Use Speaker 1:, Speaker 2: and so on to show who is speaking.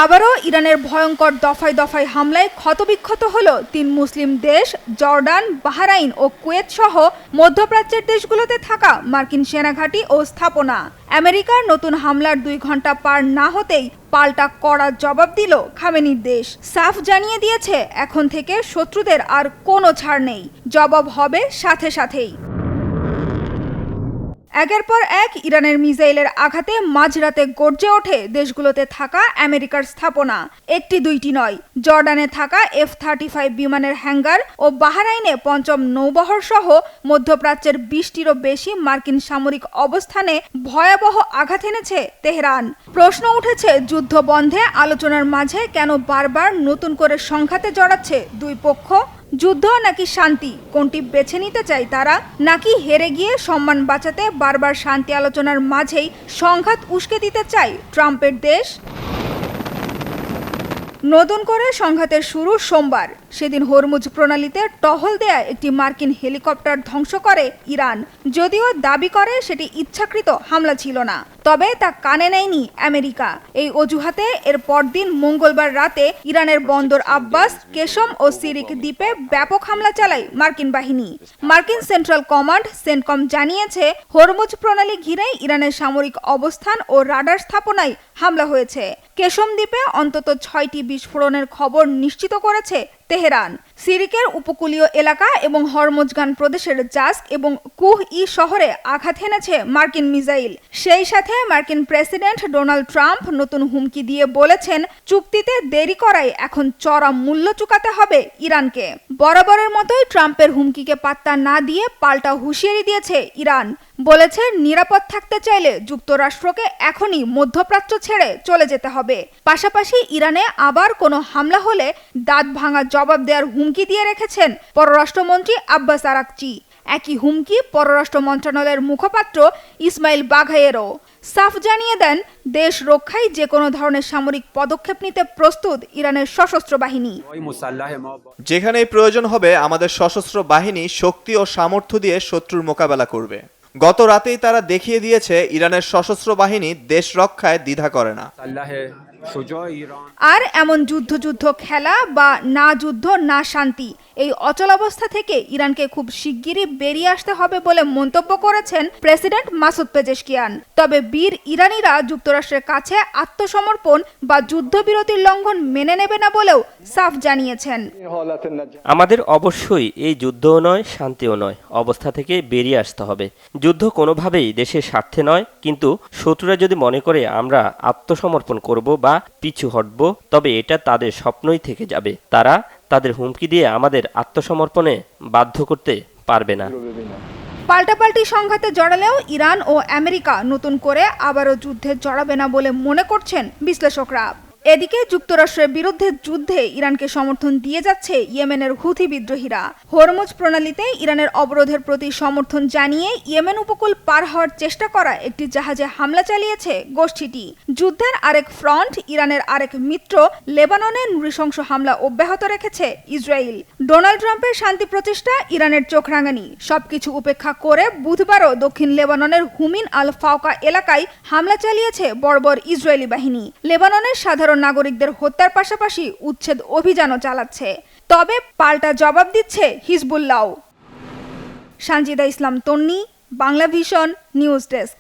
Speaker 1: আবারও ইরানের ভয়ঙ্কর দফায় দফায় হামলায় ক্ষতবিক্ষত হল ৩ মুসলিম দেশ জর্ডান, বাহরাইন ও কুয়েত সহ মধ্যপ্রাচ্যের দেশগুলোতে থাকা মার্কিন সেনাঘাঁটি ও স্থাপনা। আমেরিকার নতুন হামলার ২ ঘন্টা পার না হতেই পাল্টা কড়া জবাব দিল খামেনির দেশ। সাফ জানিয়ে দিয়েছে এখন থেকে শত্রুদের আর কোনো ছাড় নেই, জবাব হবে সাথে সাথেই। একের পর এক ইরানের মিসাইলের আঘাতে মাঝরাতে গর্জে ওঠে দেশগুলোতে থাকা আমেরিকার স্থাপনা। একটি দুইটি নয়, জর্ডানে থাকা F-35 বিমানের হ্যাঙ্গার ও বাহরাইনে পঞ্চম নৌবহর সহ মধ্যপ্রাচ্যের ২০টিরও বেশি মার্কিন সামরিক অবস্থানে ভয়াবহ আঘাত এনেছে তেহরান। প্রশ্ন উঠেছে, যুদ্ধ বন্ধে আলোচনার মাঝে কেন বারবার নতুন করে সংঘাতে জড়াচ্ছে দুই পক্ষ? যুদ্ধ নাকি শান্তি, কোনটি বেছে নিতে চায় তারা? নাকি হেরে গিয়ে সম্মান বাঁচাতে বারবার শান্তি আলোচনার মাঝেই সংঘাত উস্কে দিতে চায় ট্রাম্পের দেশ? নতুন করে সংঘাতের শুরু সোমবার। সেদিন হরমুজ প্রণালীতে টহল দেয়া একটি মার্কিন হেলিকপ্টার ধ্বংস করে ইরান। যদিও দাবি করে সেটি ইচ্ছাকৃত হামলা ছিল না, তবে তা কানে নেয়নি আমেরিকা। এই অজুহাতে এর পরদিন মঙ্গলবার রাতে ইরানের বন্দর আব্বাস, কেশম ও সিরিক দ্বীপে ব্যাপক হামলা চালায় মার্কিন বাহিনী। মার্কিন সেন্ট্রাল কমান্ড সেন্টকম জানিয়েছে, হরমুজ প্রণালী ঘিরে ইরানের সামরিক অবস্থান ও রাডার স্থাপনায় হামলা হয়েছে। কেশম দ্বীপে অন্তত ৬টি বিস্ফোরণের খবর নিশ্চিত করেছে তেহরান। সিরিকের উপকূলীয় এলাকা এবং হরমুজগান প্রদেশের জাস্ক এবং কুহ-ই শহরে আঘাত হেনেছে মার্কিন মিসাইল। সেই সাথে মার্কিন প্রেসিডেন্ট ডোনাল্ড ট্রাম্প নতুন হুমকি দিয়ে বলেছেন, চুক্তিতে দেরি করায় এখন চড়া মূল্য চুকাতে হবে ইরানকে। বরাবরের মতোই ট্রাম্পের হুমকিকে পাত্তা না দিয়ে পাল্টা হুঁশিয়ারি দিয়েছে ইরান। বলেছে, নিরাপদ থাকতে চাইলে যুক্তরাষ্ট্রকে এখনই মধ্যপ্রাচ্য ছেড়ে চলে যেতে হবে। পাশাপাশি ইরানে আবার কোনো হামলা হলে দাঁত ভাঙা জবাব দেওয়ার হুমকি দিয়ে রেখেছেন পররাষ্ট্রমন্ত্রী আব্বাস আরাকচি। একই হুমকি পররাষ্ট্র মন্ত্রণালয়ের মুখপাত্র ইসমাইল বাঘাইয়েরও। সাফ জানিয়ে দেন, দেশ রক্ষায় যে কোনো ধরনের সামরিক পদক্ষেপ নিতে প্রস্তুত ইরানের সশস্ত্র বাহিনী।
Speaker 2: যেখানেই প্রয়োজন হবে আমাদের সশস্ত্র বাহিনী শক্তি ও সামর্থ্য দিয়ে শত্রুর মোকাবেলা করবে। গত রাতেই তারা দেখিয়ে দিয়েছে ইরানের সশস্ত্র বাহিনী দেশ রক্ষায় দ্বিধা করে না।
Speaker 1: আর এমন যুদ্ধ খেলা বা না যুদ্ধ না শান্তি, এই অচলাবস্থা থেকে ইরানকে খুব শিগগিরই বেরিয়ে আসতে হবে বলে মন্তব্য করেছেন প্রেসিডেন্ট মাসুদ পেজেশকিয়ান। তবে বীর ইরানিরা যুক্তরাষ্ট্রের কাছে আত্মসমর্পণ বা যুদ্ধবিরতির লঙ্ঘন মেনে নেবে না বলেও সাফ জানিয়েছেন।
Speaker 3: আমাদের অবশ্যই এই যুদ্ধও নয়, শান্তিও নয় অবস্থা থেকে বেরিয়ে আসতে হবে। যুদ্ধ কোনোভাবেই দেশের স্বার্থে নয়, কিন্তু শত্রুরা যদি মনে করে আমরা আত্মসমর্পণ করব বা পিছু হটব, তবে এটা তাদের স্বপ্নই থেকে যাবে। তারা তাদের হুমকি দিয়ে আমাদের আত্মসমর্পণে বাধ্য করতে পারবে না।
Speaker 1: পাল্টাপাল্টি সংঘাতে জড়ালেও ইরান ও আমেরিকা নতুন করে আবারও যুদ্ধে জড়াবে না বলে মনে করছেন বিশ্লেষকরা। এদিকে যুক্তরাষ্ট্রের বিরুদ্ধে যুদ্ধে ইরানকে সমর্থন দিয়ে যাচ্ছে ইয়েমেনের হুথি বিদ্রোহীরা। হরমুজ প্রণালীতে ইরানের অবরোধের প্রতি সমর্থন জানিয়ে ইয়েমেন উপকূল পার হওয়ার চেষ্টা করা একটি জাহাজে হামলা চালিয়েছে গোষ্ঠীটি। যুদ্ধের আরেক ফ্রন্ট, ইরানের আরেক মিত্র লেবাননে নৃশংস হামলা অব্যাহত রেখেছে ইসরায়েল। ডোনাল্ড ট্রাম্পের শান্তি প্রচেষ্টা, ইরানের চোখ রাঙানি সবকিছু উপেক্ষা করে বুধবারও দক্ষিণ লেবাননের হুমিন আল ফাওকা এলাকায় হামলা চালিয়েছে বর্বর ইসরায়েলি বাহিনী। লেবাননের সাধারণ নাগরিকদের হত্যার পাশাপাশি উচ্ছেদ অভিযানও চালাচ্ছে। তবে পাল্টা জবাব দিচ্ছে হিজবুল্লাহ। সানজিদা ইসলাম তন্নি, বাংলা ভিশন নিউজ ডেস্ক।